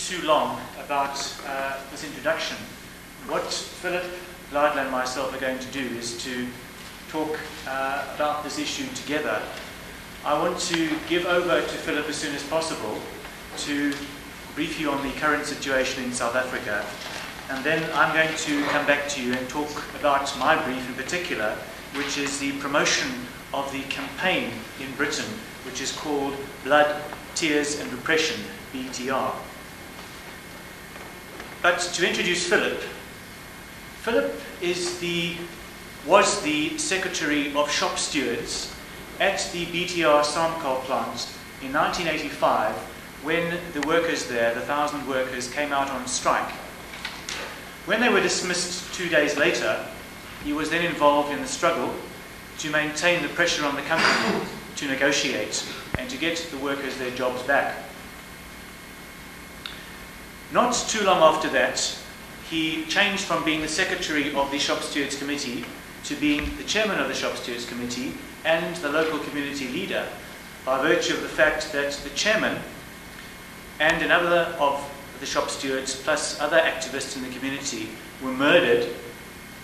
too long about this introduction. What Philip, Lydla and myself are going to do is to talk about this issue together. I want to give over to Philip as soon as possible to brief you on the current situation in South Africa, and then I'm going to come back to you and talk about my brief in particular, which is the promotion of the campaign in Britain, which is called Blood, Tears and Repression, BTR. But to introduce Philip, Philip was the Secretary of Shop Stewards at the BTR Sarmcol plant in 1985 when the workers there, the 1,000 workers, came out on strike. When they were dismissed 2 days later, he was then involved in the struggle to maintain the pressure on the company to negotiate and to get the workers their jobs back. Not too long after that, he changed from being the Secretary of the Shop Stewards Committee to being the Chairman of the Shop Stewards Committee and the local community leader, by virtue of the fact that the Chairman and another of the shop stewards, plus other activists in the community, were murdered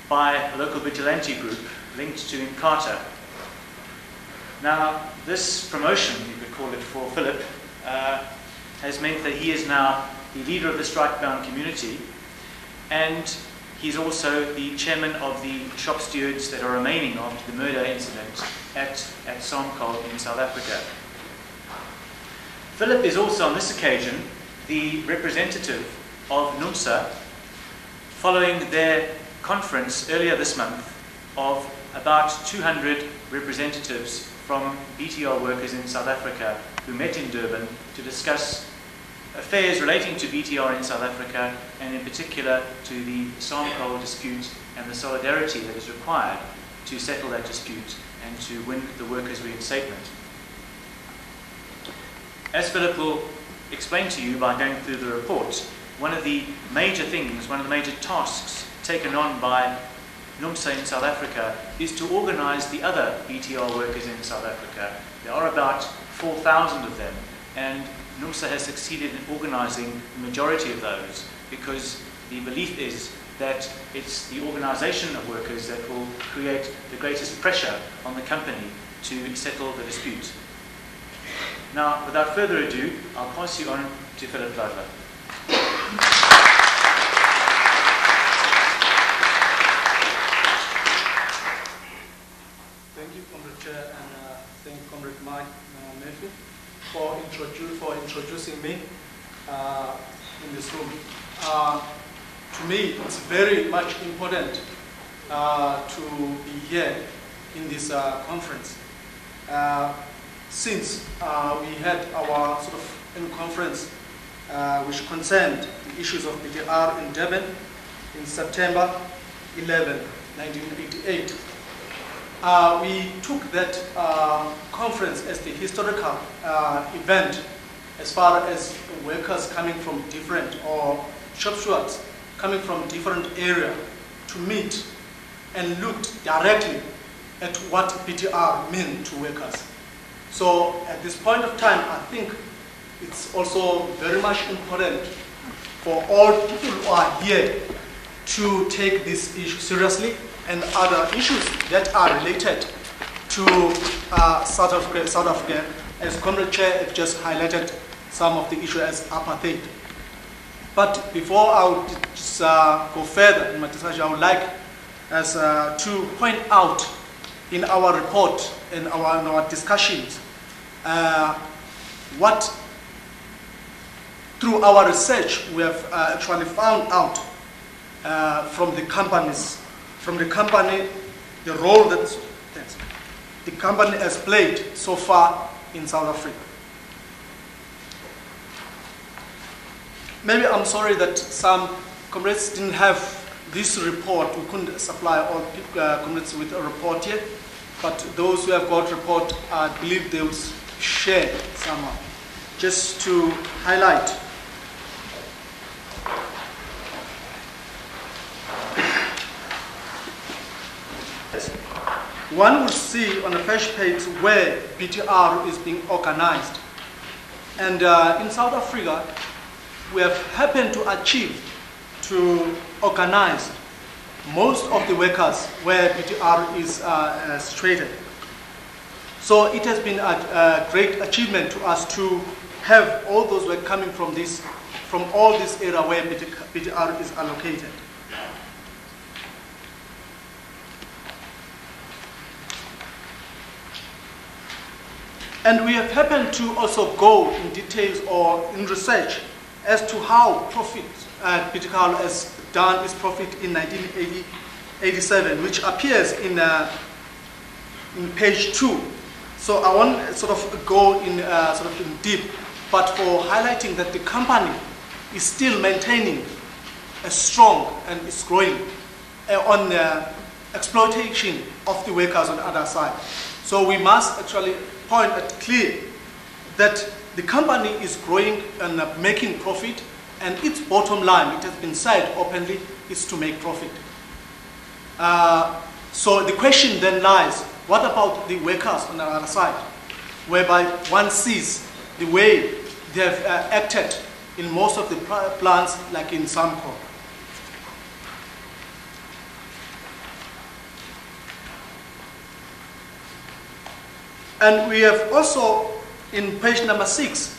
by a local Buthelezi group linked to Inkatha. Now, this promotion, you could call it, for Philip, has meant that he is now the leader of the strike-bound community, and he's also the chairman of the shop stewards that are remaining after the murder incident at Sarmcol in South Africa. Philip is also on this occasion the representative of NUMSA, following their conference earlier this month of about 200 representatives from BTR workers in South Africa who met in Durban to discuss affairs relating to BTR in South Africa, and in particular to the Sarmcol dispute and the solidarity that is required to settle that dispute and to win the workers' reinstatement. As Philip will explain to you by going through the report, one of the major things, one of the major tasks taken on by NUMSA in South Africa is to organize the other BTR workers in South Africa. There are about 4,000 of them, and NUMSA has succeeded in organizing the majority of those, because the belief is that it's the organization of workers that will create the greatest pressure on the company to settle the dispute. Now, without further ado, I'll pass you on to Philip Lydla. Thank you, Comrade Chair, and thank you, Comrade Mike Murphy, for introducing me in this room. To me, it's very much important to be here in this conference. Since we had our sort of conference which concerned the issues of BTR in Durban in September 11, 1988. We took that conference as the historical event as far as workers coming from different, or shop stewards coming from different areas to meet and looked directly at what BTR meant to workers. So at this point of time, I think it's also very much important for all people who are here to take this issue seriously, and other issues that are related to South Africa, as Comrade Chair have just highlighted some of the issues as apartheid. But before I would just go further in my discussion, I would like to point out in our report, in our discussions, what through our research we have actually found out from the company, the role that the company has played so far in South Africa. Maybe I'm sorry that some comrades didn't have this report. We couldn't supply all comrades with a report yet, but those who have got report, I believe they will share somehow. Just to highlight, one will see on the first page where BTR is being organized. And in South Africa, we have happened to achieve to organize most of the workers where BTR is situated. So it has been a great achievement to us to have all those work coming from all this area where BTR is allocated. And we have happened to also go in details or in research as to how profit BTR has done its profit in 1987, which appears in page 2. So I won't sort of go in in deep, but for highlighting that the company is still maintaining a strong and is growing on the exploitation of the workers on the other side. So we must actually point at clear that the company is growing and making profit, and its bottom line, it has been said openly, is to make profit. So the question then lies, what about the workers on the other side, whereby one sees the way they have acted in most of the plants, like in Sarmcol. And we have also, in page number 6,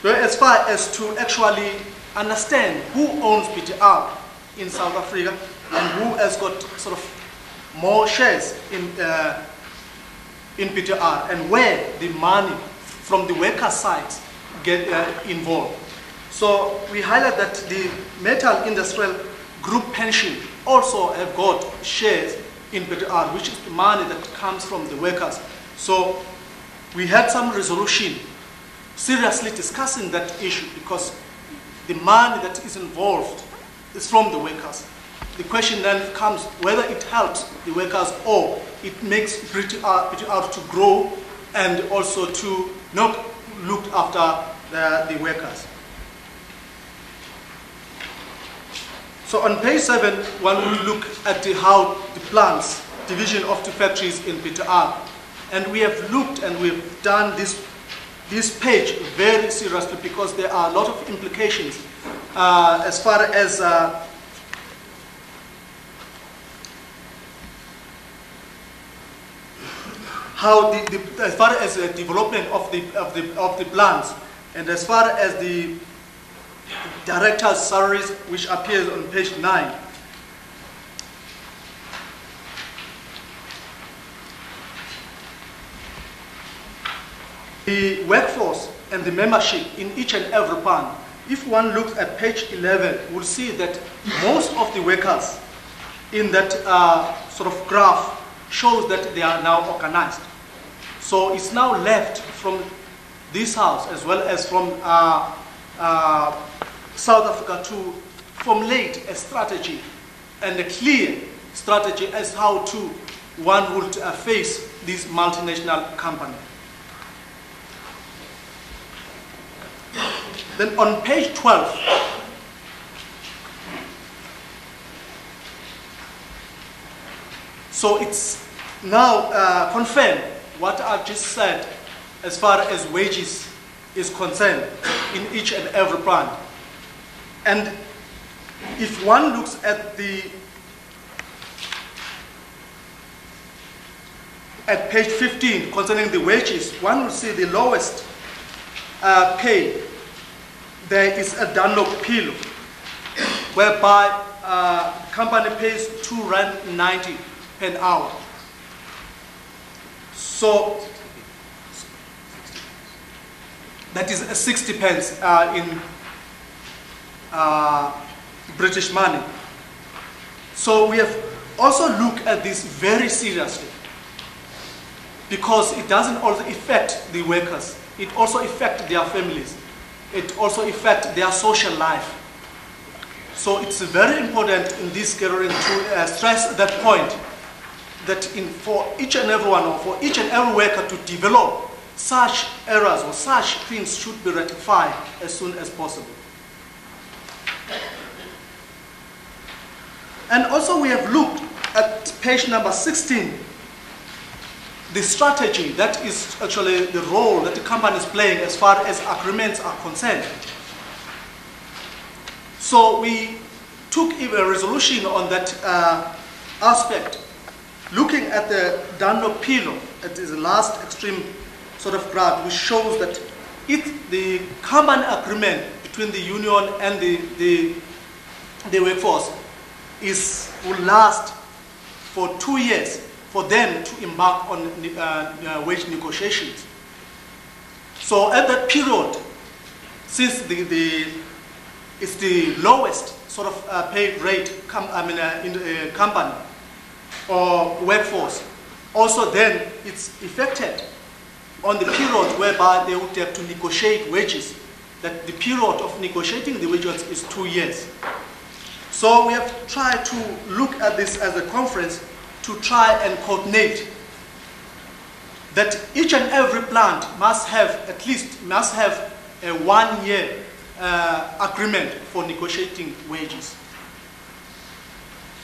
where as far as to actually understand who owns BTR in South Africa and who has got sort of more shares in BTR, and where the money from the worker side get involved. So we highlight that the Natal Industrial Group pension also have got shares in BTR, which is the money that comes from the workers. So we had some resolution seriously discussing that issue, because the money that is involved is from the workers. The question then comes whether it helps the workers or it makes BTR to grow and also to not look after the workers. So on page 7, one will look at how the plants, division of the factories in BTR. And we have looked and we've done this page very seriously, because there are a lot of implications as far as how as far as the development of the plants, and as far as the directors' salaries, which appears on page 9. The workforce and the membership in each and every plant. If one looks at page 11, we'll see that most of the workers in that sort of graph shows that they are now organized. So it's now left from this house, as well as from South Africa, to formulate a strategy and a clear strategy as how to one would face this multinational company. Then on page 12, so it's now confirmed what I've just said as far as wages is concerned in each and every plant. And if one looks at page 15 concerning the wages, one will see the lowest pay. There is a Dunlop Pill, whereby the company pays R2.90 per hour. So that is 60 pence in British money. So we have also looked at this very seriously, because it doesn't only affect the workers, it also affects their families. It also affects their social life. So it's very important in this gathering to stress that point, that for each and every one, or for each and every worker to develop such errors or such things should be rectified as soon as possible. And also we have looked at page number 16, the strategy, that is actually the role that the company is playing as far as agreements are concerned. So we took a resolution on that aspect, looking at the Dunlop pillar, that is the last extreme sort of graph, which shows that if the common agreement between the union and the workforce will last for 2 years for them to embark on wage negotiations. So at that period, since it's the lowest sort of paid rate in the company or workforce, also then it's affected on the period whereby they would have to negotiate wages, that the period of negotiating the wages is 2 years. So we have tried to look at this as a conference to try and coordinate that each and every plant must have a 1 year agreement for negotiating wages.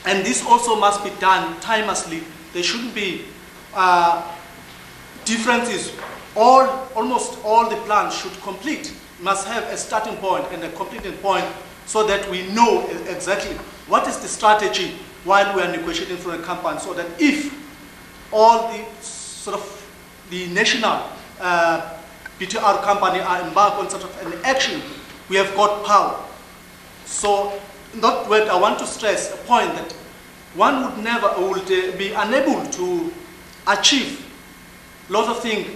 And this also must be done timelessly. There shouldn't be differences. Almost all the plants should complete, must have a starting point and a completing point, so that we know exactly what is the strategy while we are negotiating for a company, so that if all the sort of the national BTR company are embarked on sort of an action, we have got power. So I want to stress a point that one would be unable to achieve lots of things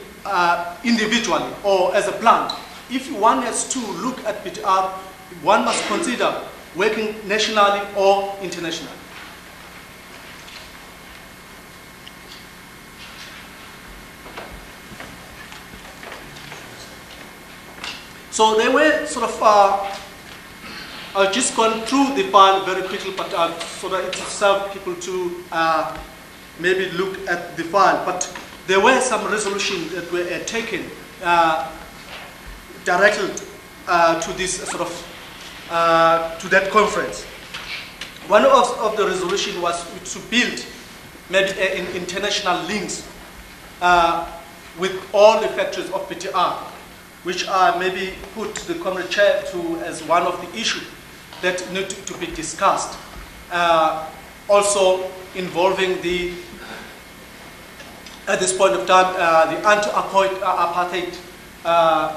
individually or as a plant. If one has to look at BTR, one must consider working nationally or internationally. So they were sort of, I've just gone through the file very quickly, but so that it will serve people to maybe look at the file. But there were some resolutions that were taken directed to this sort of, to that conference. One of the resolution was to build maybe international links with all the factories of BTR, which are maybe put to the Comrade Chair as one of the issues that need to be discussed. Also involving at this point of time, the anti-apartheid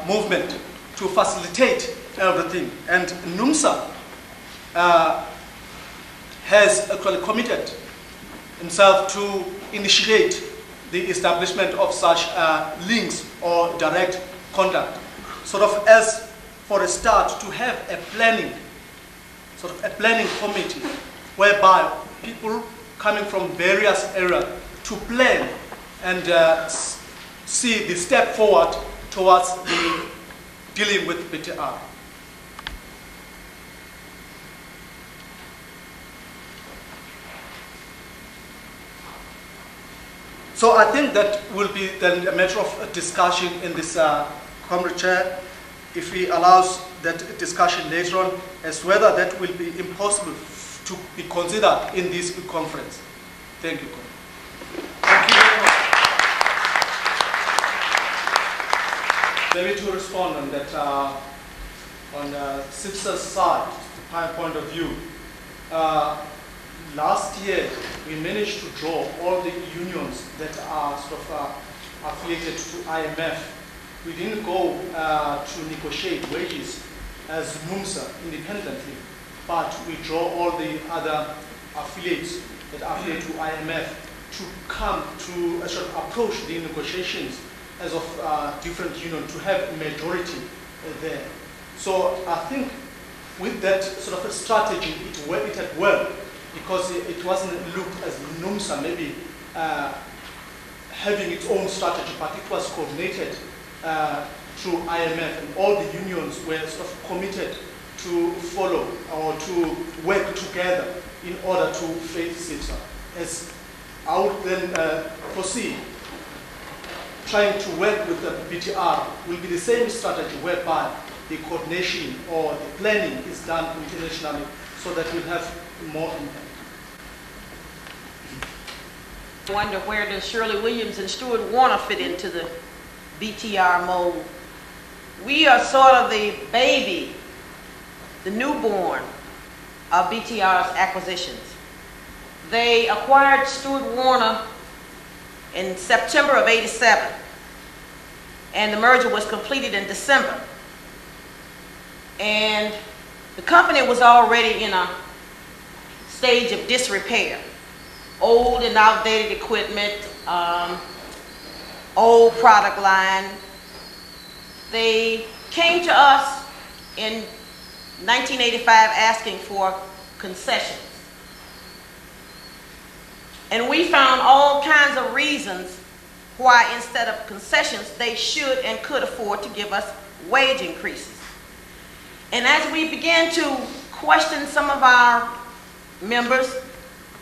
movement to facilitate everything. And NUMSA has actually committed himself to initiate the establishment of such links or direct contact, sort of as for a start to have a planning, sort of a planning committee whereby people coming from various areas to plan and see the step forward towards the dealing with BTR. So I think that will be then a matter of discussion in this Comrade Chair, if he allows that discussion later on, as whether that will be impossible to be considered in this conference. Thank you. Thank you very much. Maybe to respond on that, on SIPSA's side, my point of view, last year we managed to draw all the unions that are sort of affiliated to IMF. We didn't go to negotiate wages as NUMSA independently, but we draw all the other affiliates that are affiliated to IMF to come to approach the negotiations as of different unions to have a majority there. So I think with that sort of a strategy, it had worked, because it wasn't looked as NUMSA maybe having its own strategy, but it was coordinated through IMF, and all the unions were sort of committed to follow or to work together in order to face SIPSA. As I would then foresee, trying to work with the BTR will be the same strategy whereby the coordination or the planning is done internationally, so that we'll have more impact. Wonder where does Shirley Williams and Stuart Warner fit into the BTR mold? We are sort of the baby, the newborn of BTR's acquisitions. They acquired Stuart Warner in September of '87, and the merger was completed in December. And the company was already in a stage of disrepair. Old and outdated equipment, old product line. They came to us in 1985 asking for concessions. And we found all kinds of reasons why instead of concessions, they should and could afford to give us wage increases. And as we began to question some of our members,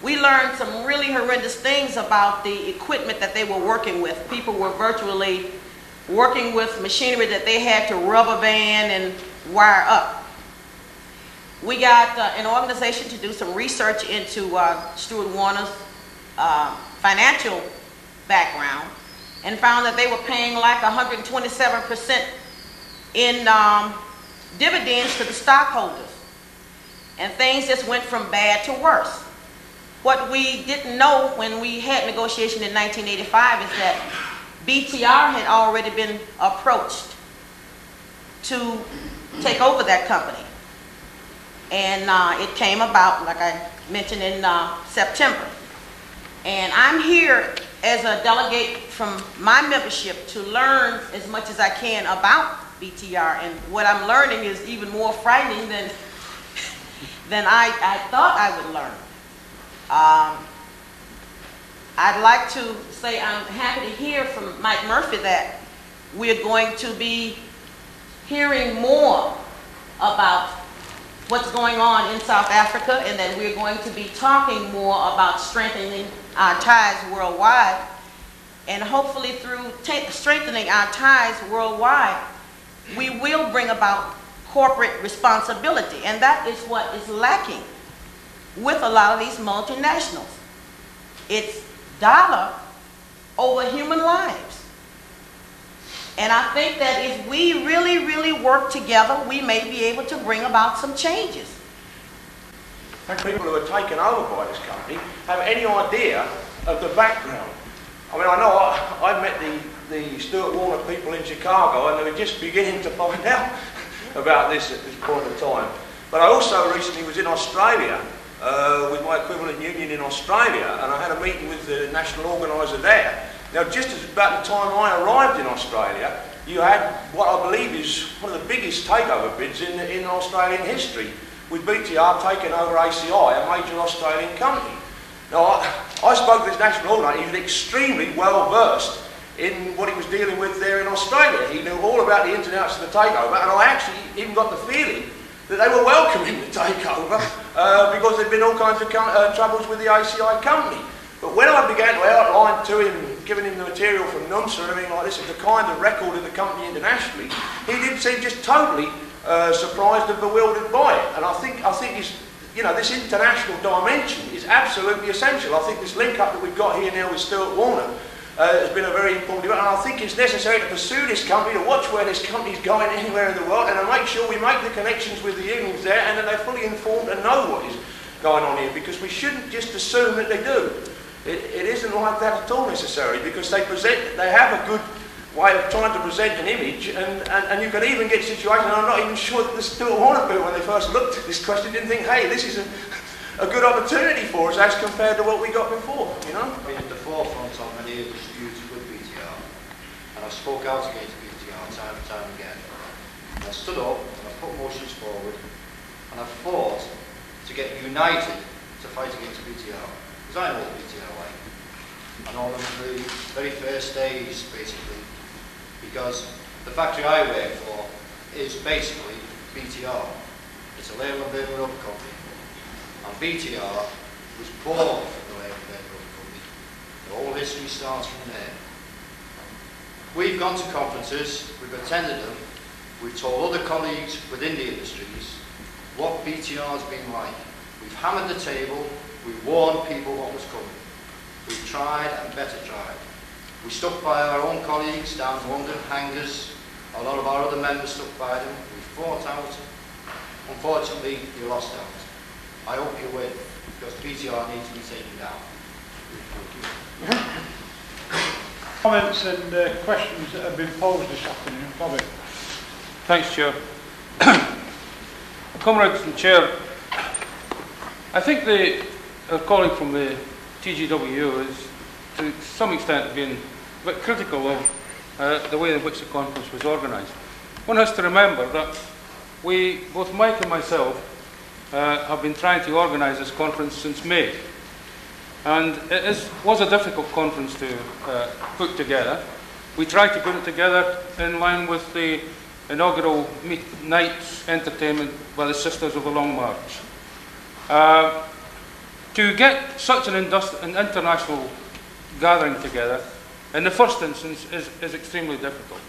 we learned some really horrendous things about the equipment that they were working with. People were virtually working with machinery that they had to rubber band and wire up. We got an organization to do some research into Stuart Warner's financial background and found that they were paying like 127% in dividends to the stockholders. And things just went from bad to worse. What we didn't know when we had negotiation in 1985 is that BTR had already been approached to take over that company. And it came about, like I mentioned, in September. And I'm here as a delegate from my membership to learn as much as I can about BTR. And what I'm learning is even more frightening than I thought I would learn. I'd like to say I'm happy to hear from Mike Murphy that we're going to be hearing more about what's going on in South Africa, and that we're going to be talking more about strengthening our ties worldwide. And hopefully through strengthening our ties worldwide, we will bring about corporate responsibility. And that is what is lacking with a lot of these multinationals. It's dollar over human lives. And I think that if we really, really work together, we may be able to bring about some changes. And people who are taken over by this company have any idea of the background. I mean, I know I met the Stuart Warner people in Chicago, and they were just beginning to find out about this at this point in time. But I also recently was in Australia with my equivalent union in Australia, and I had a meeting with the national organiser there. Now, just as about the time I arrived in Australia, you had what I believe is one of the biggest takeover bids in Australian history, with BTR taking over ACI, a major Australian company. Now, I spoke to this national organiser. He was extremely well versed in what he was dealing with there in Australia. He knew all about the ins and outs of the takeover, and I actually even got the feeling that they were welcoming the takeover because there'd been all kinds of troubles with the ACI company. But when I began to outline to him, giving him the material from NUMSA and everything like this, of the kind of record of the company internationally, he did seem just totally surprised and bewildered by it. And I think he's, you know, this international dimension is absolutely essential. I think this link up that we've got here now with Stuart Warner has been a very important event, and I think it's necessary to pursue this company, to watch where this company's going anywhere in the world, and to make sure we make the connections with the unions there, and that they're fully informed and know what is going on here, because we shouldn't just assume that they do. It isn't like that at all necessarily, because they have a good way of trying to present an image, and you can even get situations, and I'm not even sure that the Stuart Warner people, when they first looked at this question, didn't think, hey, this is a good opportunity for us as compared to what we got before, you know? Been at the forefront of many of the disputes with BTR, and I've spoke out against BTR time and time again. And I stood up and I put motions forward, and I fought to get united to fight against BTR, because I know what BTR like. I know them from the very first days, basically, because the factory I work for is basically BTR. It's a label and building rubber company. And BTR was born from the label and building rubber company. The whole history starts from there. We've gone to conferences, we've attended them, we've told other colleagues within the industries what BTR's been like. We've hammered the table, we've warned people what was coming. We've tried and better tried. We stuck by our own colleagues down in London, hangers. A lot of our other members stuck by them. We fought out. Unfortunately, we lost out. I hope you win, because BTR needs to be taken down. Comments and questions that have been posed this afternoon. Bobby. Thanks, Chair. Comrades and Chair, I think our colleague from the TGWU is, to some extent, been a bit critical of the way in which the conference was organised. One has to remember that both Mike and myself, have been trying to organise this conference since May. And it was a difficult conference to put together. We tried to put it together in line with the inaugural night's entertainment by the Sisters of the Long March. To get such an international gathering together, in the first instance, is extremely difficult.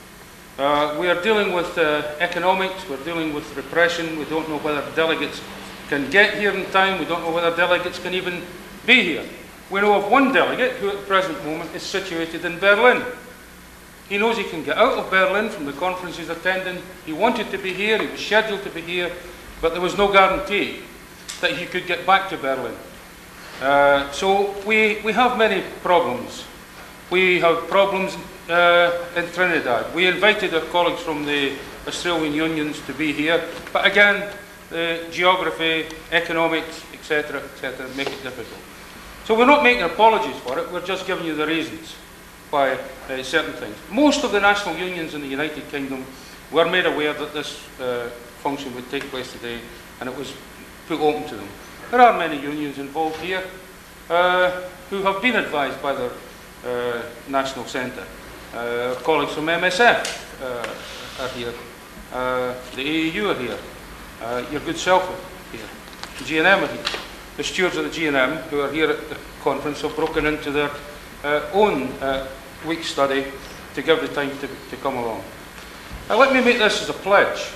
We are dealing with economics, we're dealing with repression, we don't know whether delegates can get here in time, we don't know whether delegates can even be here. We know of one delegate who at the present moment is situated in Berlin. He knows he can get out of Berlin from the conference he's attending. He wanted to be here, he was scheduled to be here, but there was no guarantee that he could get back to Berlin. So we have many problems. We have problems in Trinidad. We invited our colleagues from the Australian unions to be here, but again, geography, economics, etc., make it difficult. So we're not making apologies for it, we're just giving you the reasons why certain things. Most of the national unions in the United Kingdom were made aware that this function would take place today, and it was put open to them. There are many unions involved here who have been advised by their national centre. Our colleagues from MSF are here, the AEU are here, your good self are here, GNM are here. The stewards of the GNM who are here at the conference have broken into their own week study to give the time to come along. Now let me make this as a pledge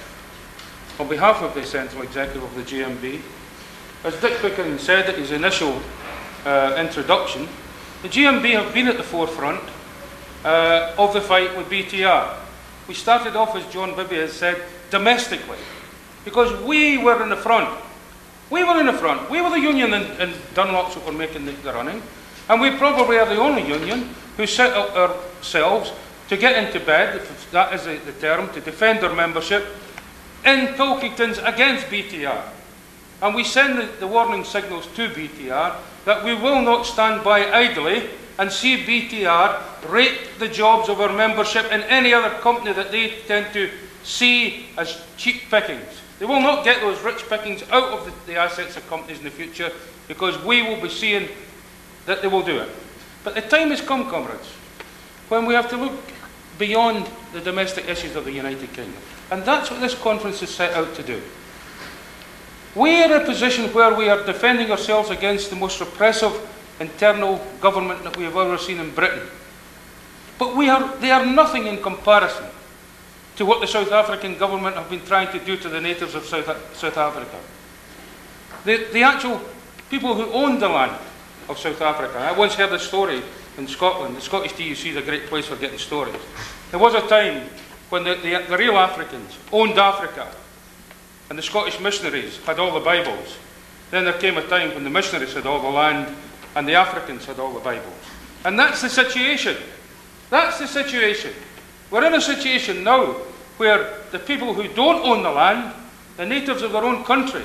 on behalf of the Central Executive of the GMB. As Dick Pickering said at his initial introduction, the GMB have been at the forefront of the fight with BTR. We started off, as John Bibby has said, domestically, because we were in the front. We were in the front. We were the union in Dunlops that were making the running, and we probably are the only union who set up ourselves to get into bed, if that is the term, to defend our membership in Pilkingtons against BTR. And we send the warning signals to BTR that we will not stand by idly and see BTR rape the jobs of our membership in any other company that they tend to see as cheap pickings. They will not get those rich pickings out of the assets of companies in the future, because we will be seeing that they will do it. But the time has come, comrades, when we have to look beyond the domestic issues of the United Kingdom. And that's what this conference is set out to do. We are in a position where we are defending ourselves against the most repressive internal government that we have ever seen in Britain. But they are nothing in comparison to what the South African government have been trying to do to the natives of South Africa. The actual people who owned the land of South Africa. I once heard a story in Scotland. The Scottish TUC is a great place for getting stories. There was a time when the real Africans owned Africa, and the Scottish missionaries had all the Bibles. Then there came a time when the missionaries had all the land, and the Africans had all the Bibles. And that's the situation. That's the situation. We're in a situation now where the people who don't own the land, the natives of their own country,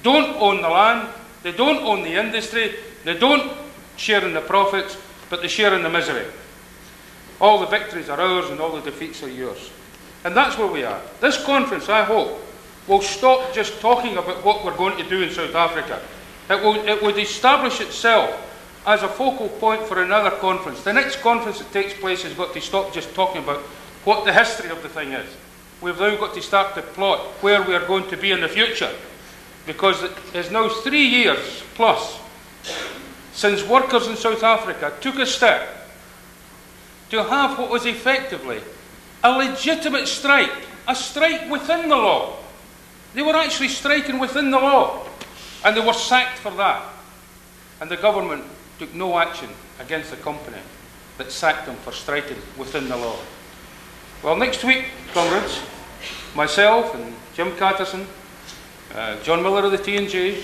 don't own the land, they don't own the industry, they don't share in the profits, but they share in the misery. All the victories are ours and all the defeats are yours. And that's where we are. This conference, I hope, will stop just talking about what we're going to do in South Africa. It would establish itself as a focal point for another conference. The next conference that takes place has got to stop just talking about what the history of the thing is. We've now got to start to plot where we are going to be in the future, because it is now 3 years plus since workers in South Africa took a step to have what was effectively a legitimate strike, a strike within the law. They were actually striking within the law, and they were sacked for that. And the government took no action against the company that sacked them for striking within the law. Well, next week, comrades, myself and Jim Catterson, John Miller of the T&J,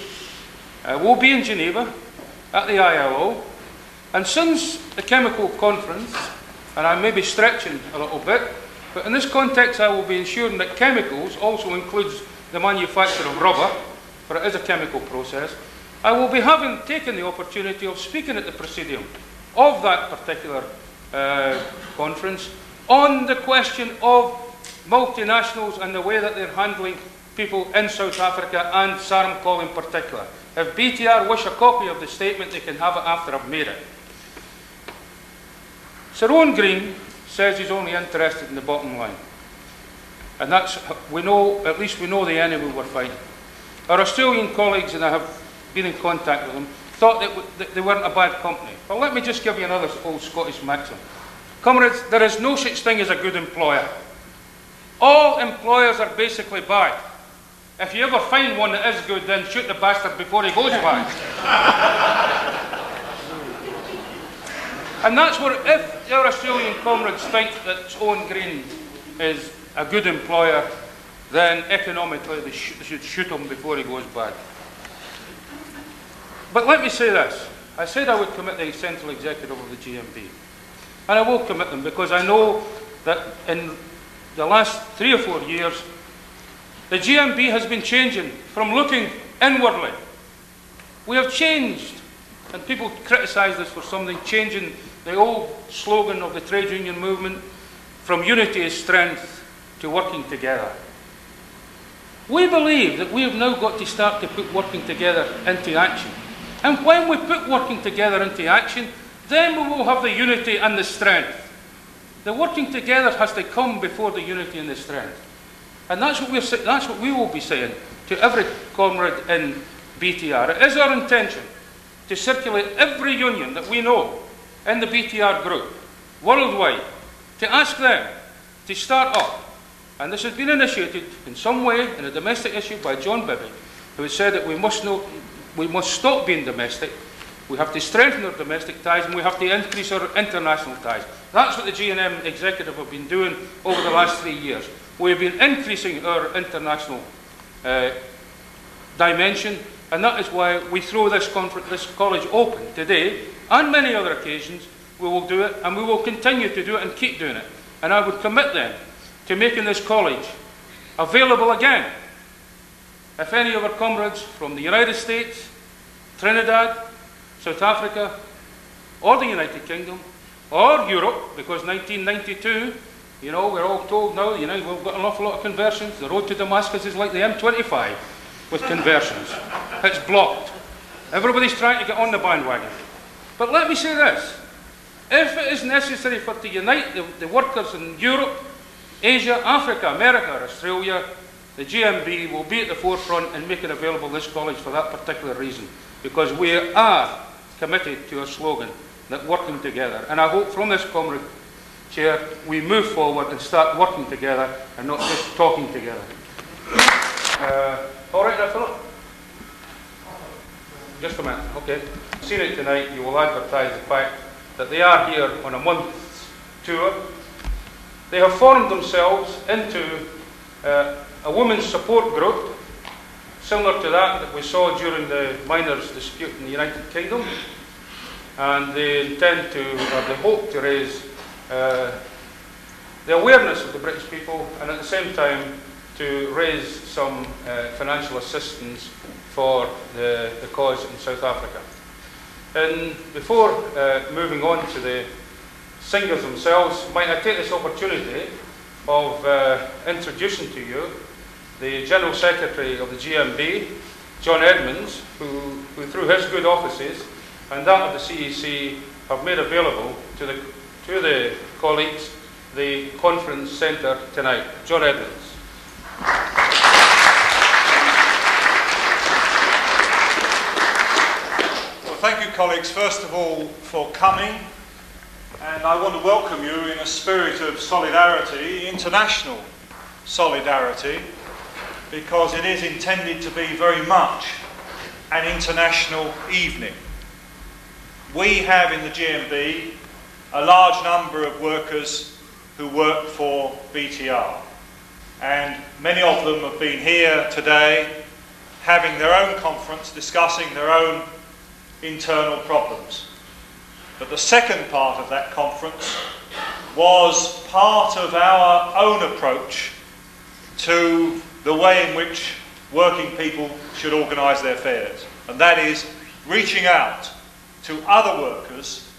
will be in Geneva at the ILO, and since the chemical conference, and I may be stretching a little bit, but in this context I will be ensuring that chemicals also includes the manufacture of rubber, for it is a chemical process. I will be taken the opportunity of speaking at the presidium of that particular conference on the question of multinationals and the way that they're handling people in South Africa and Sarmcol in particular. If BTR wish a copy of the statement, they can have it after I've made it. Sir Owen Green says he's only interested in the bottom line. And that's, we know, at least we know the enemy we're fighting. Our Australian colleagues, and I have been in contact with them, thought that they weren't a bad company. Well, let me just give you another old Scottish maxim. Comrades, there is no such thing as a good employer. All employers are basically bad. If you ever find one that is good, then shoot the bastard before he goes bad. And that's where, if your Australian comrades think that Owen Green is a good employer, then economically they should shoot him before he goes bad. But let me say this. I said I would commit the central executive of the GMB. And I will commit them because I know that in the last 3 or 4 years, the GMB has been changing from looking inwardly. We have changed, and people criticise us for something, changing the old slogan of the trade union movement from unity is strength to working together. We believe that we have now got to start to put working together into action. And when we put working together into action, then we will have the unity and the strength. The working together has to come before the unity and the strength. And that's what we will be saying to every comrade in BTR. It is our intention to circulate every union that we know in the BTR group, worldwide, to ask them to start up. And this has been initiated in some way in a domestic issue by John Bibby, who has said that we must stop being domestic, we have to strengthen our domestic ties, and we have to increase our international ties. That's what the GMB executive have been doing over the last 3 years. We've been increasing our international dimension, and that is why we throw this college open today, and many other occasions. We will do it, and we will continue to do it and keep doing it. And I would commit them to making this college available again. If any of our comrades from the United States, Trinidad, South Africa, or the United Kingdom, or Europe, because 1992, you know, we're all told now, you know, we've got an awful lot of conversions. The road to Damascus is like the M25 with conversions. It's blocked. Everybody's trying to get on the bandwagon. But let me say this. If it is necessary to unite the workers in Europe, Asia, Africa, America, or Australia, the GMB will be at the forefront in making available this college for that particular reason. Because we are committed to a slogan that working together. And I hope from this comrade chair, we move forward and start working together and not just talking together. All right, Philip? Just a minute, okay. Seen it tonight, you will advertise the fact that they are here on a month's tour. They have formed themselves into a women's support group, similar to that we saw during the miners' dispute in the United Kingdom. And they intend to, or they hope to raise the awareness of the British people, and at the same time to raise some financial assistance for the cause in South Africa. And before moving on to the singers themselves, might I take this opportunity of introducing to you the General Secretary of the GMB, John Edmonds, who through his good offices and that of the CEC have made available to the colleagues the conference centre tonight. John Edmonds. Well, thank you, colleagues, first of all, for coming. And I want to welcome you in a spirit of solidarity, international solidarity, because it is intended to be very much an international evening. we have in the GMB a large number of workers who work for BTR, and many of them have been here today having their own conference, discussing their own internal problems. But the second part of that conference was part of our own approach to the way in which working people should organise their affairs, and that is reaching out to other workers,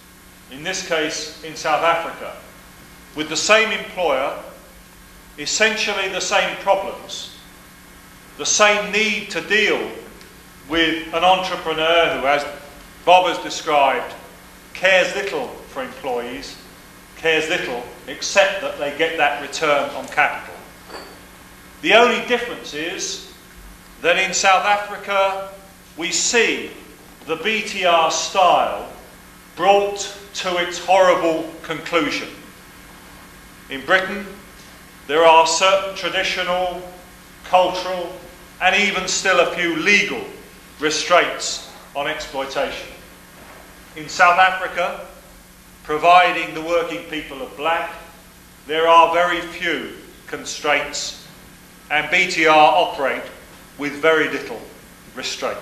in this case in South Africa, with the same employer, essentially the same problems, the same need to deal with an entrepreneur who, as Bob has described, cares little for employees, cares little except that they get that return on capital. The only difference is that in South Africa we see the BTR style brought to its horrible conclusion. In Britain, there are certain traditional, cultural, and even still a few legal restraints on exploitation. In South Africa, providing the working people are black, there are very few constraints, and BTR operate with very little restraint.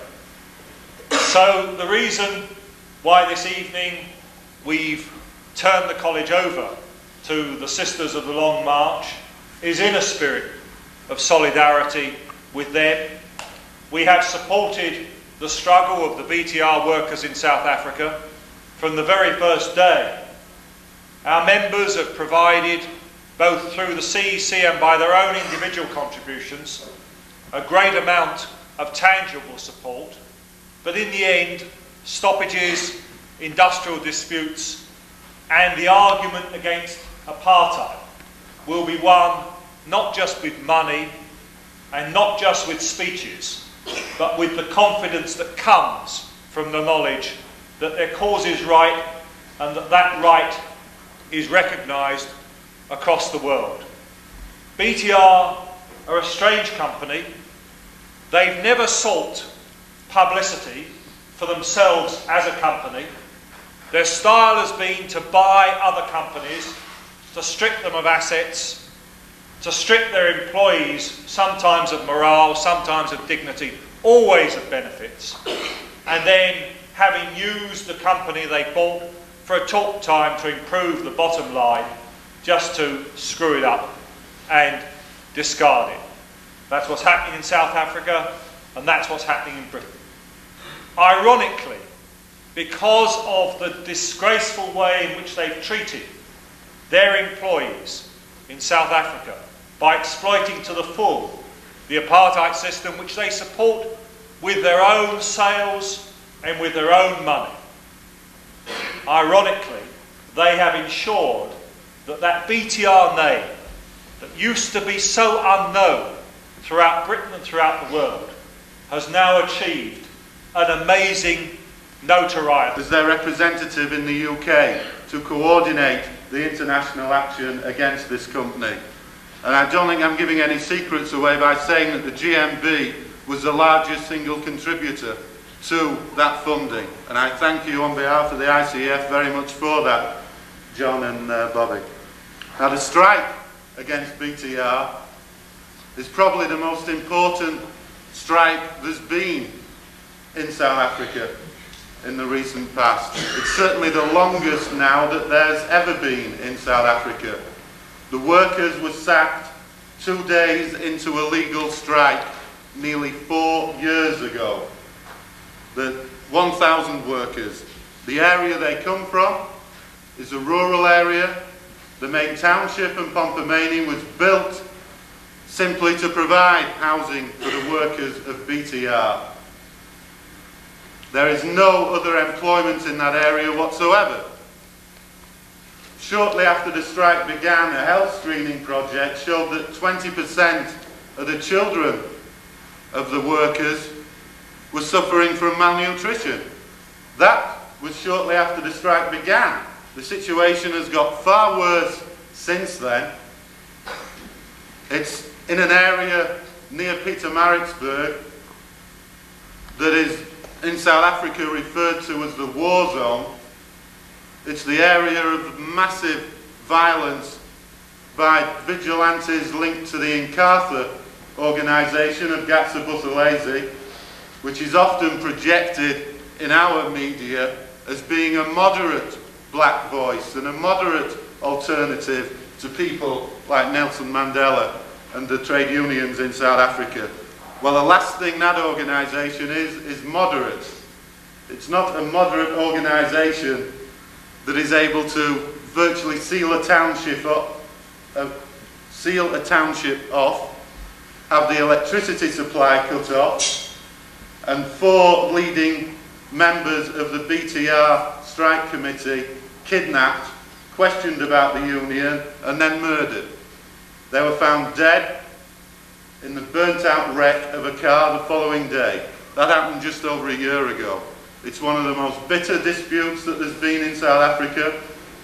So the reason why this evening we've turned the college over to the Sisters of the Long March is in a spirit of solidarity with them. We have supported the struggle of the BTR workers in South Africa from the very first day. Our members have provided, both through the CEC and by their own individual contributions, a great amount of tangible support, but in the end, stoppages, industrial disputes, and the argument against apartheid will be won not just with money and not just with speeches, but with the confidence that comes from the knowledge that their cause is right and that that right is recognised across the world. BTR are a strange company. They've never sought publicity for themselves as a company. Their style has been to buy other companies, to strip them of assets, to strip their employees sometimes of morale, sometimes of dignity, always of benefits, and then, having used the company they bought for a talk time to improve the bottom line, just to screw it up and discard it. That's what's happening in South Africa, and that's what's happening in Britain. Ironically, because of the disgraceful way in which they've treated their employees in South Africa by exploiting to the full the apartheid system, which they support with their own sales and with their own money. Ironically, they have ensured that that BTR name that used to be so unknown throughout Britain and throughout the world has now achieved an amazing notoriety. As their representative in the UK to coordinate the international action against this company. And I don't think I'm giving any secrets away by saying that the GMB was the largest single contributor to that funding. And I thank you on behalf of the ICF very much for that, John and Bobby. Now, the strike against BTR is probably the most important strike there's been in South Africa in the recent past. It's certainly the longest now that there's ever been in South Africa. The workers were sacked 2 days into a legal strike nearly 4 years ago. The 1,000 workers. The area they come from is a rural area. The main township in Pompomani was built simply to provide housing for the workers of BTR. There is no other employment in that area whatsoever. Shortly after the strike began, a health screening project showed that 20% of the children of the workers were suffering from malnutrition. That was shortly after the strike began. The situation has got far worse since then. It's in an area near Pietermaritzburg that is in South Africa referred to as the war zone, It's the area of massive violence by vigilantes linked to the Inkatha organisation of Buthelezi, which is often projected in our media as being a moderate black voice and a moderate alternative to people like Nelson Mandela and the trade unions in South Africa. Well, the last thing that organisation is moderate. It's not a moderate organisation that is able to virtually seal a township off, have the electricity supply cut off, and 4 leading members of the BTR strike committee kidnapped, questioned about the union, and then murdered. They were found dead in the burnt-out wreck of a car the following day. That happened just over a year ago. It's one of the most bitter disputes that there's been in South Africa.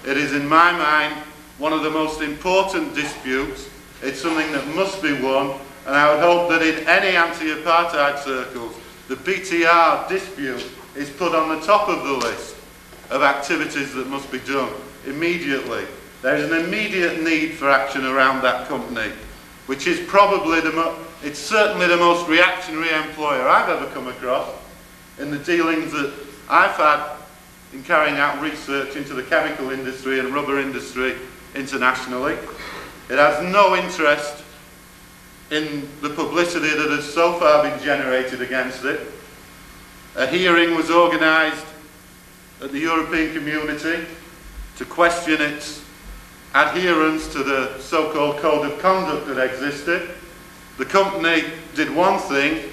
It is, in my mind, one of the most important disputes. It's something that must be won, and I would hope that in any anti-apartheid circles, the BTR dispute is put on the top of the list of activities that must be done immediately. There is an immediate need for action around that company, which is probably it's certainly the most reactionary employer I've ever come across in the dealings that I've had in carrying out research into the chemical industry and rubber industry internationally. It has no interest in the publicity that has so far been generated against it. A hearing was organised at the European Community to question its adherence to the so-called code of conduct that existed. The company did one thing.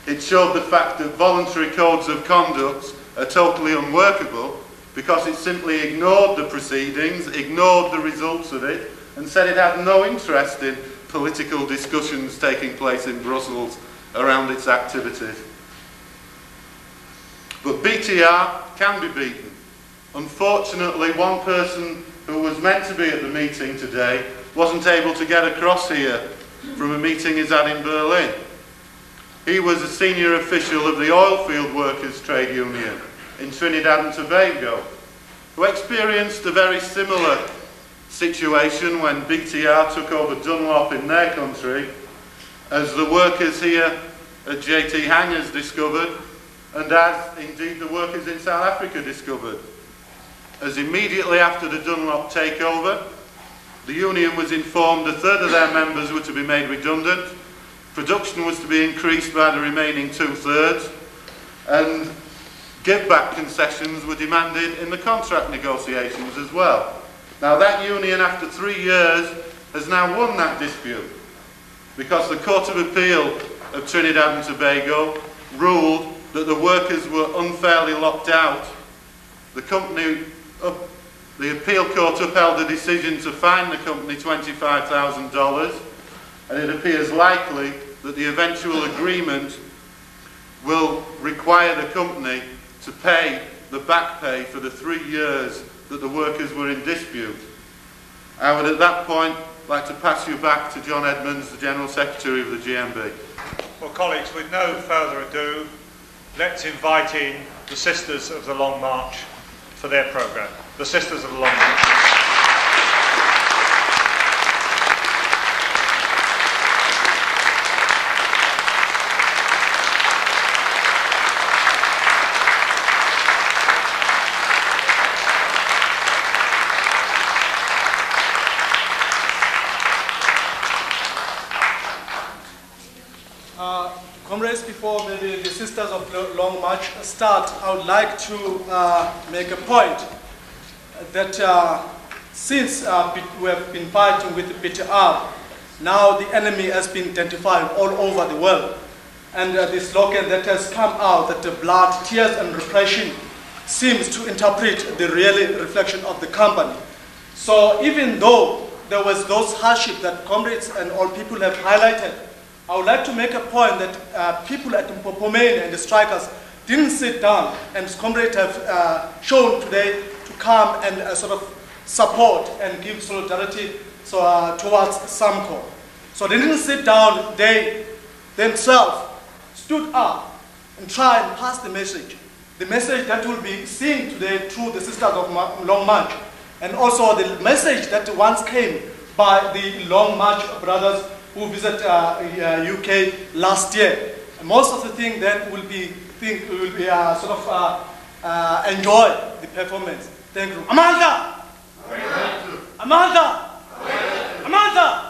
It showed the fact that voluntary codes of conduct are totally unworkable because it simply ignored the proceedings, ignored the results of it, and said it had no interest in political discussions taking place in Brussels around its activities. But BTR can be beaten. Unfortunately, one person who was meant to be at the meeting today wasn't able to get across here from a meeting he's had in Berlin. He was a senior official of the Oilfield Workers Trade Union in Trinidad and Tobago, who experienced a very similar situation when BTR took over Dunlop in their country, as the workers here at JT Hangars discovered, and as indeed the workers in South Africa discovered. As immediately after the Dunlop takeover, the union was informed a third of their members were to be made redundant, production was to be increased by the remaining 2/3, and give-back concessions were demanded in the contract negotiations as well. Now that union, after 3 years, has now won that dispute because the Court of Appeal of Trinidad and Tobago ruled that the workers were unfairly locked out. The appeal court upheld the decision to fine the company $25,000, and it appears likely that the eventual agreement will require the company to pay the back pay for the 3 years that the workers were in dispute. I would at that point like to pass you back to John Edmonds, the General Secretary of the GMB. Well, colleagues, with no further ado, let's invite in the Sisters of the Long March for their programme. The Sisters of the Long March. Comrades, before the Sisters of the Long March start, I would like to make a point that since we have been fighting with the BTR, now the enemy has been identified all over the world. And the slogan that has come out, that the blood, tears and repression, seems to interpret the real reflection of the company. So even though there was those hardships that comrades and all people have highlighted, I would like to make a point that people at Mpopomane and the strikers didn't sit down, and comrades have shown today to come and sort of support and give solidarity towards Sarmcol. So they didn't sit down, they themselves stood up and tried and passed the message the message that will be seen today through the Sisters of Long March, and also the message that once came by the Long March brothers who visited UK last year. And most of the thing then will be enjoy the performance. Thank you. Amanda! Amanda! Amanda!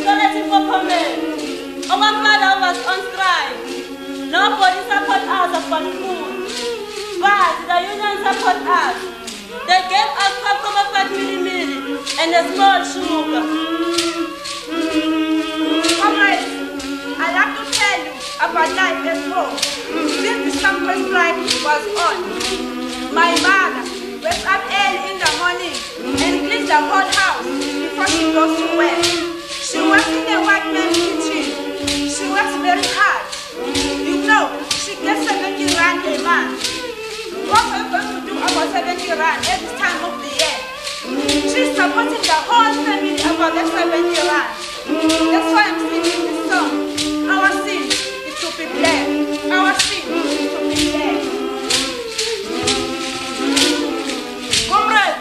solidarity for comment. Our mother was on strike. Nobody support us for food. But the union support us. They gave us 5.5 millimeter and a small sugar. Comrades, I'd like to tell you about life at home. Since the summer strike was on, my mother wakes up early in the morning and cleans the whole house before she goes to work. She works in the white man's kitchen. She works very hard. You know, she gets 70 rand a month. What are we going to do about 70 rand at this time of the year? She's supporting the whole family about the 70 rand. That's why I'm singing this song. Our sin is to be black. Our sin is to be black. Comrades,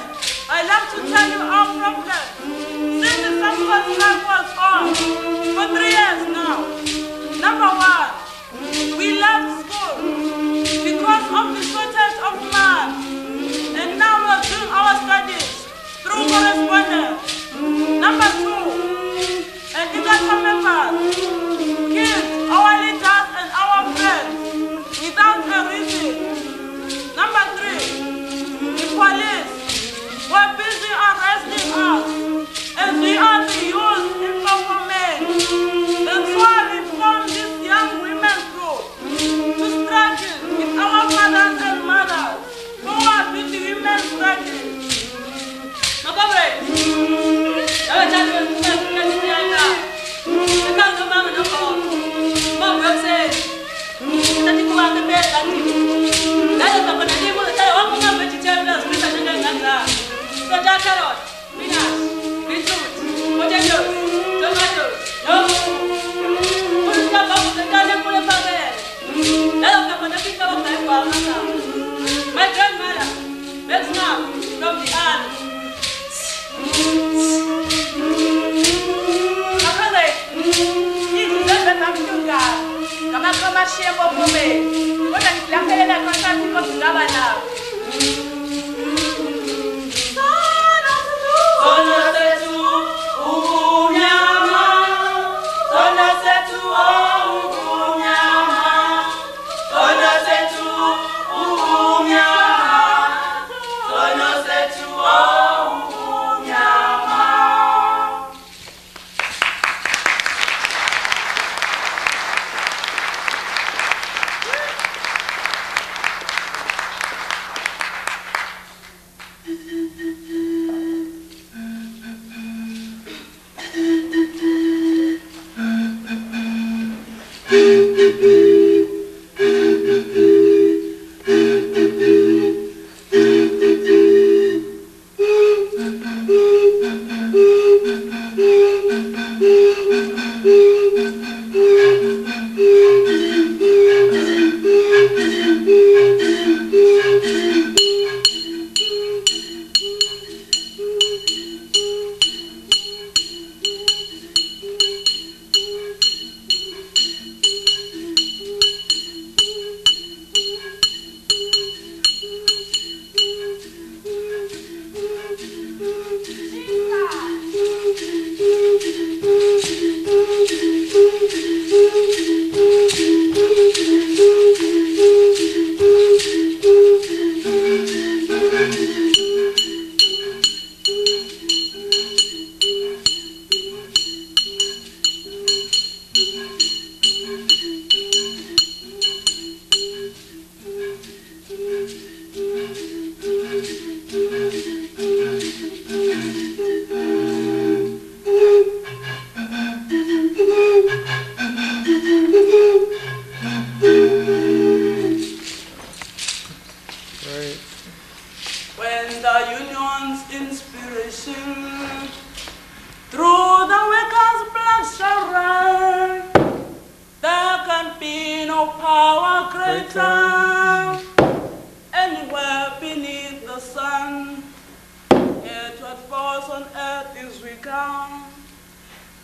I'd like to tell you our problem. Since the Sarmcol strike was on for 3 years now. Number one, we left school because of the shortage of math. And now we're doing our studies through correspondence. Number two, and Inkatha members killed our leaders and our friends without a reason. Number three, the police were busy arresting us as we are the youth in government. That's why we formed this young women's group to struggle with our fathers and mothers forward with the women's struggle. Carrot, spinach, beetroot, potatoes, tomatoes, my grandmother makes now from the earth.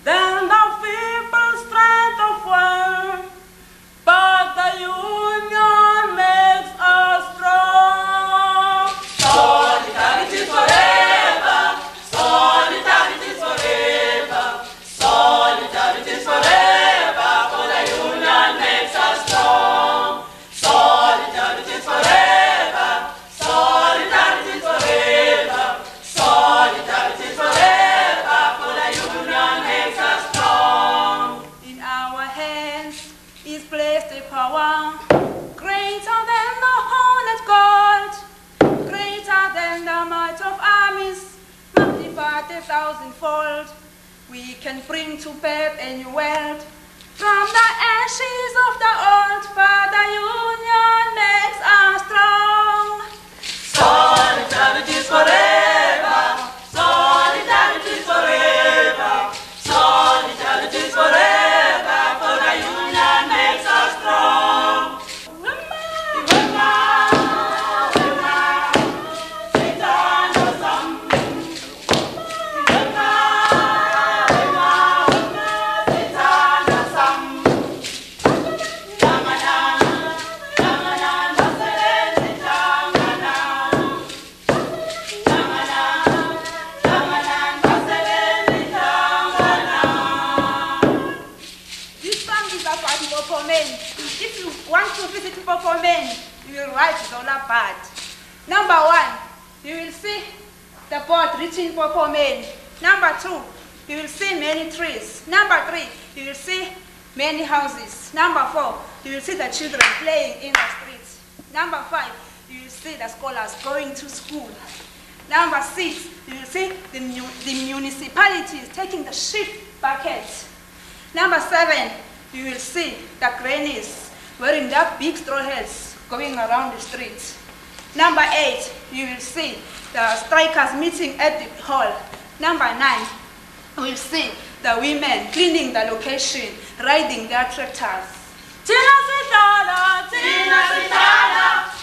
Then the feeble strength of one, but the union makes us strong. Solidarity forever, solidarity forever, solidarity. 1,000-fold. We can bring to birth a new world. From the ashes of the old, but the union makes us strong. Solidarity is forever. Solidarity is forever. Solidarity is forever. For the union makes us strong. If you want to visit Popomen, you will write Zola Bad. Number 1, you will see the board reaching Popomen. Number 2, you will see many trees. Number 3, you will see many houses. Number 4, you will see the children playing in the streets. Number 5, you will see the scholars going to school. Number 6, you will see the municipalities taking the shift buckets. Number 7, you will see the grannies wearing their big straw hats going around the streets. Number 8, you will see the strikers meeting at the hall. Number 9, you will see the women cleaning the location, riding their tractors. Tina sitala,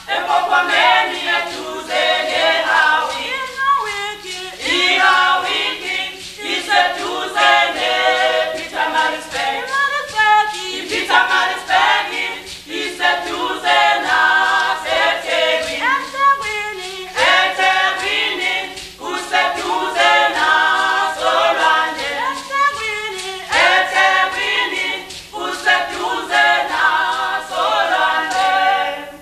epopomeni etuzene hawi. Iha wiki, isetuzene, pita marispeki. Pita marispeki, isetuzena, etewini, usetuzena, solane. Etewini, usetuzena, solane.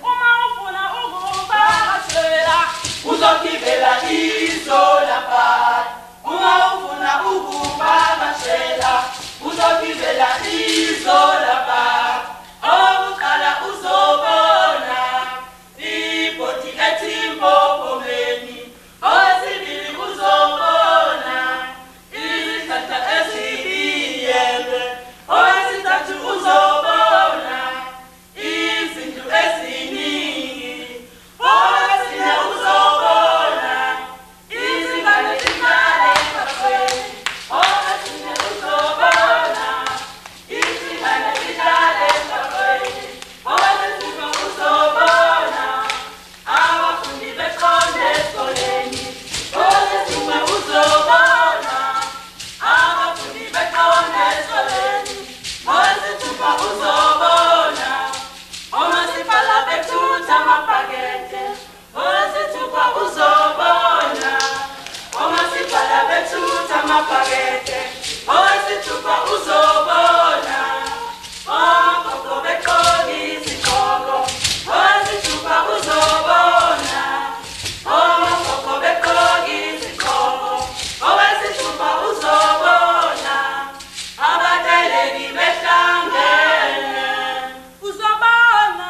Uma ufuna ukubakashela, uzogibela izola phat. Uma ufuna ukubakashela, uzogibela izola phat. Oqala uzobona ibhodi eTimpopomeni. Osibili uzobona izihlahla ezibiyelwe. Osithathu uzobona izindlu eziningi. Osine uzobona izingane zihlale emhlabeni. Osine uzobona izingane zihlale emhlabeni. Osine uzobona abafundi beqonde esikoleni. Osine uzobona abafundi beqonde esikoleni. Osine uzobona omasipala bethutha amabhakede. Osine uzobona omasipala bethutha amabhakede. Osine uzobona ogogo begqoka izigqoko. Osine uzobona ogogo begqoka izigqoko. Osine uzobona abateleki behlangene. Uzobona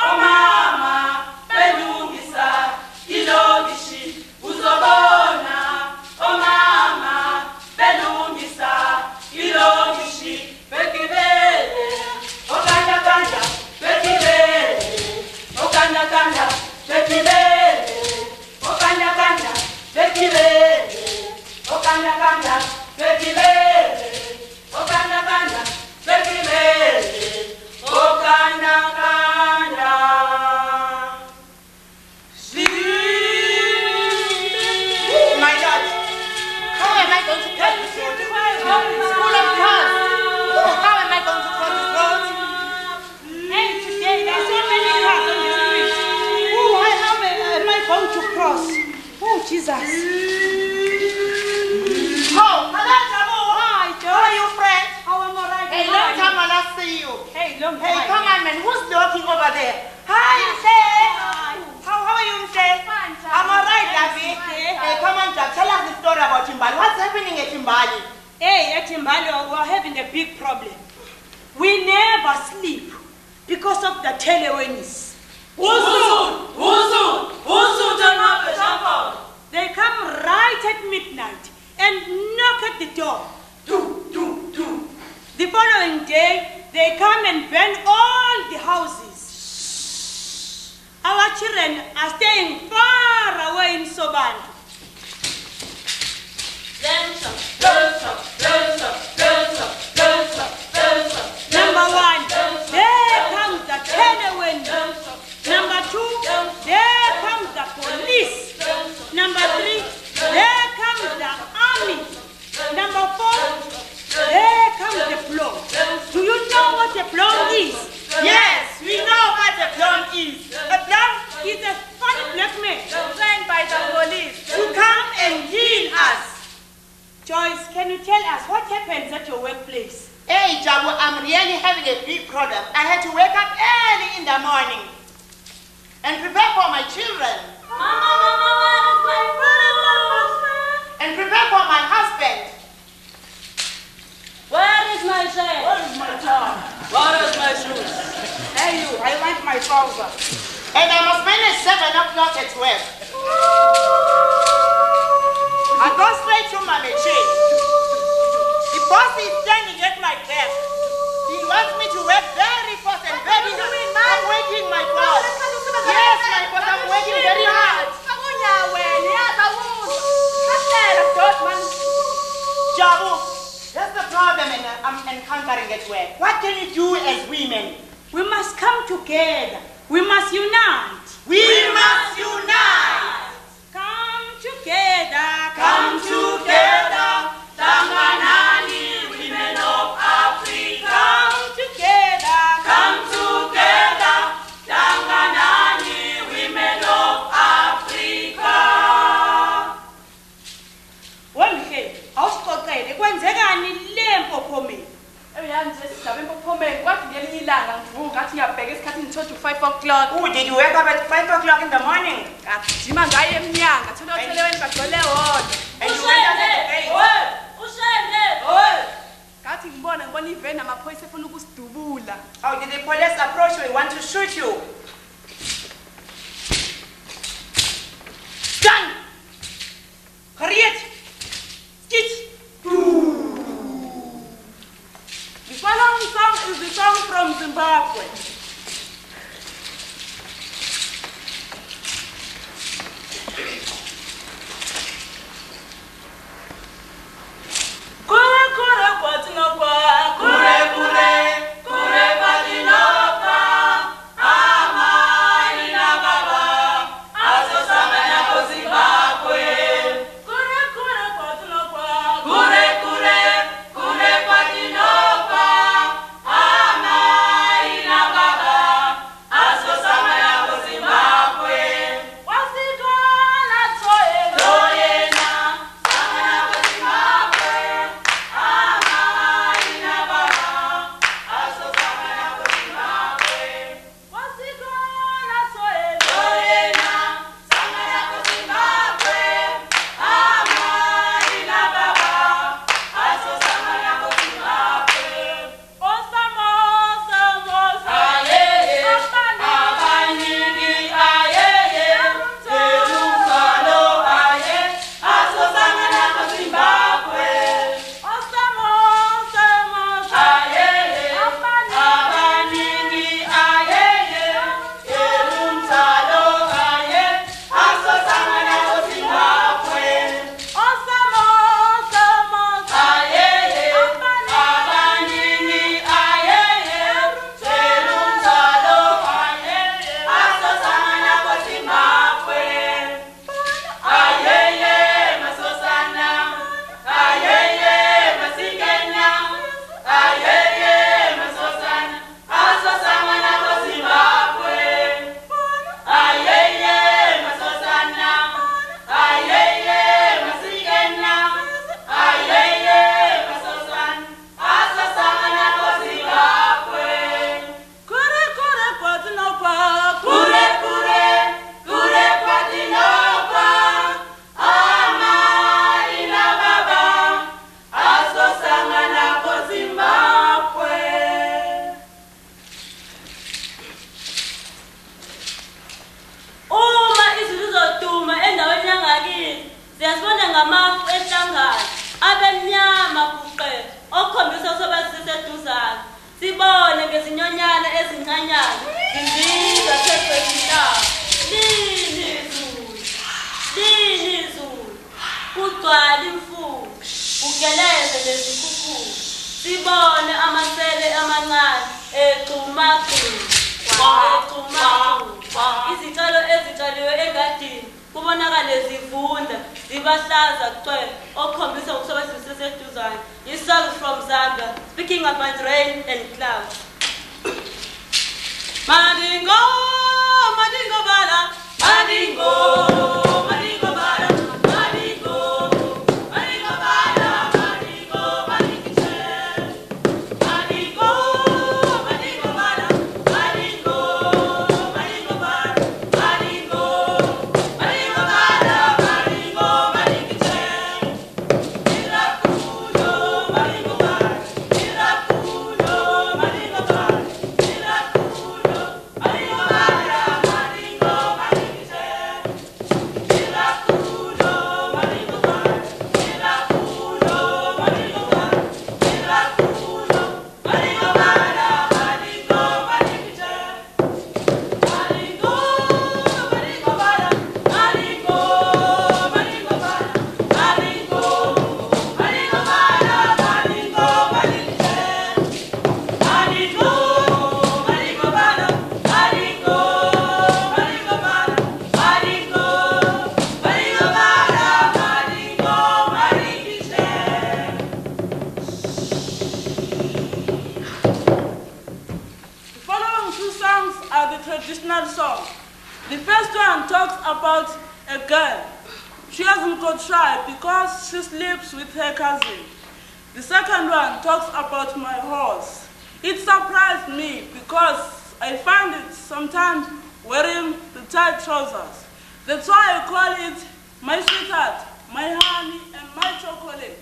omama belungisa ilokishi. Uzobona omama belungisa ilokishi. Bekibele okanda-kanda, bekibele okanda-kanda, bekibele okanda-kanda, bekibele okanda-kanda, bekibele okanda-kanda, bekibele okanda-kanda. My God, how am I going to get this road? School of cars. How am I going to cross this road? And today there are so many cars on the street. How am I going to cross? Oh, Jesus. Oh, hello, Jamu. Hi, Joe. How are you, friend? How am I right? Hey, long time I not see you. Hey, long time. Hey, come on, man. Who's talking over there? Hi, Mse. How are you, Mse? Fine, Jamu. I'm all right, Davi. Hey, come on, Jack. Tell us the story about Timbali. What's happening at Timbali? Hey, at Timbali, we're having a big problem. We never sleep because of the telewenis. They come right at midnight and knock at the door. The following day, they come and burn all the houses. Our children are staying far away in Sobantu. Number one, there comes the Kennewind. Number two, there comes the police. Number three, there comes the army. Number four, there comes the plum. Do you know what a plum is? Yes, we know what a plum is. A plum is a funny black man trained by the police to come and heal us. Joyce, can you tell us what happens at your workplace? Hey, Jabu, I'm really having a big problem. I had to wake up early in the morning and prepare for my children. And prepare for my husband. Where is my shirt? Where is my tie? Where is my shoes? Hey, you, I want my trouser. And I must finish 7 o'clock at work. I go straight to my machine. The boss is standing at my desk. He wants me to work very fast and very hard. I'm waiting, my boss. Yes, my boss, I'm working very hard. Jabu, that's the problem I'm encountering at work. What can you do as women? We must come together. We must unite. We must unite. Come together. Come together. Tanganani, women of Africa. Come together. Come together. Tanganani, women of Africa. Well, hey, awusiqoqele kwenzekani le mpophomeni? Oh, did you wake up at 5 o'clock in the morning? And you went out at 8? Oh, did the police approach you? Want to shoot you? Done! Harriet! Skit! the following song is the song from Zimbabwe. Kure kure kwatinokwa, kure kure, kure kwatinokwa, amai na baba, azosangana ko Zimbabwe. Kure kure kwatinokwa, kure kure, kure kwatinokwa, amai na baba, azosangana ko Zimbabwe. Wasikona toyena, sangana ko Zimbabwe. Siyasibona ngamafu ehlangana. sibone ngezinyonyana ezincanyana ziziza sekwezintaba. Lini izulu kugcwala imfuyo kugeleze nezikhukhula sibone amasele amancane exhumagxuma izitshalo ezitshaliwe engadini kubonakale zivunda zibahlaza kucwele okukhombisa ukusebenzisa eseduzane. Yisong from Zambia speaking about rain and clouds. Madingo, madingo bala, madingo. Traditional song. The first one talks about a girl. She hasn't got shy because she sleeps with her cousin. The second one talks about my horse. It surprised me because I find it sometimes wearing the tight trousers. That's why I call it my sweetheart, my honey, and my chocolate.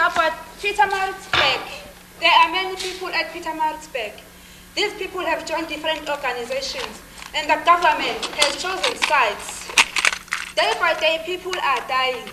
about Pietermaritzburg. There are many people at Pietermaritzburg. These people have joined different organizations, and the government has chosen sides. Day by day, people are dying.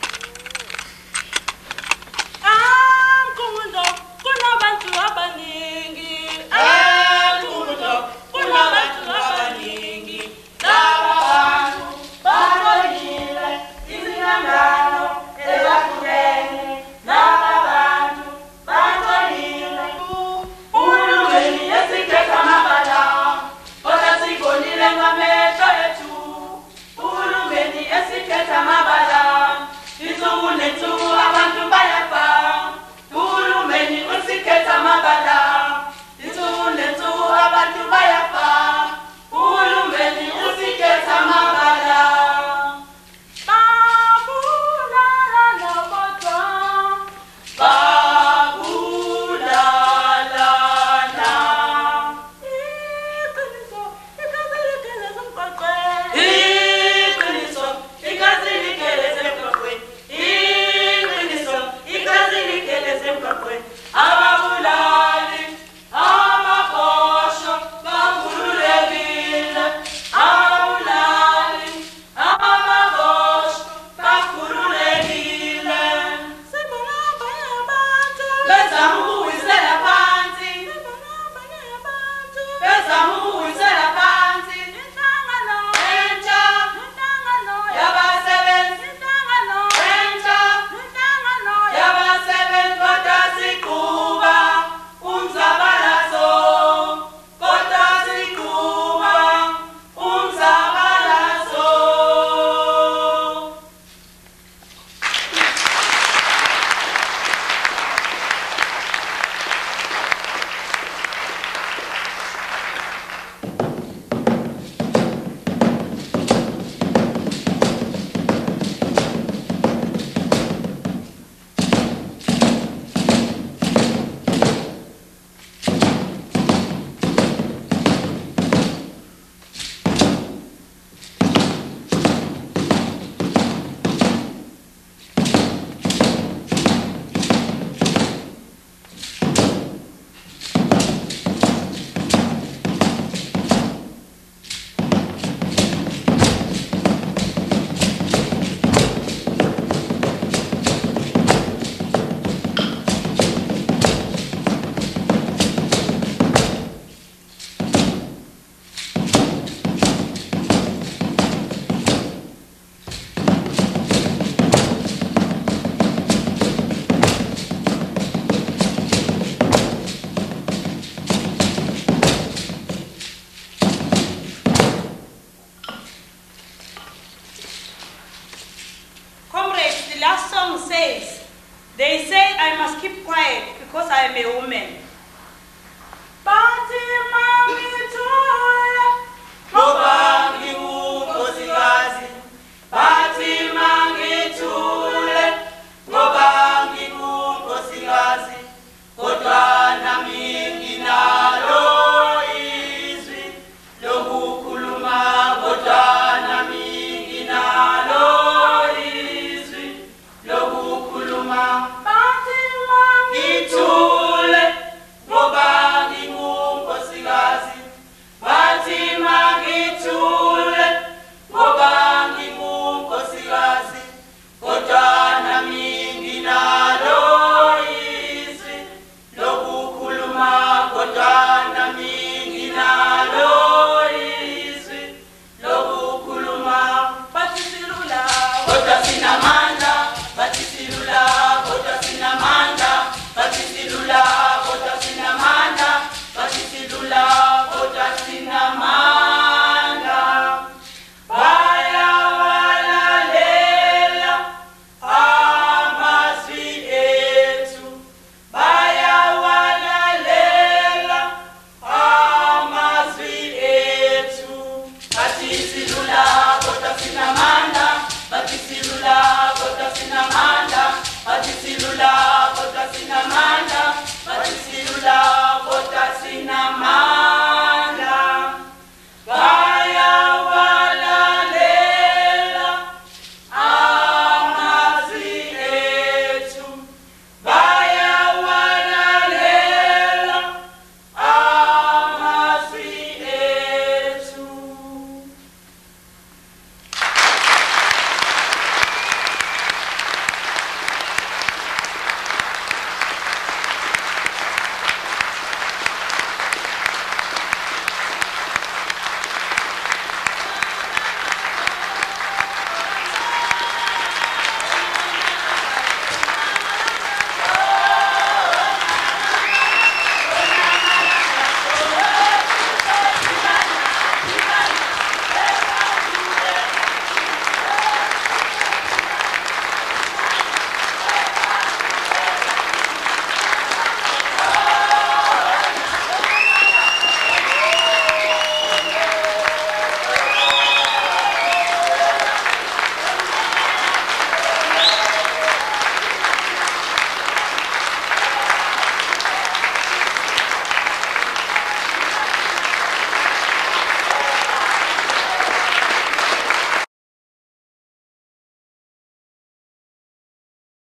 They say I must keep quiet because I am a woman. But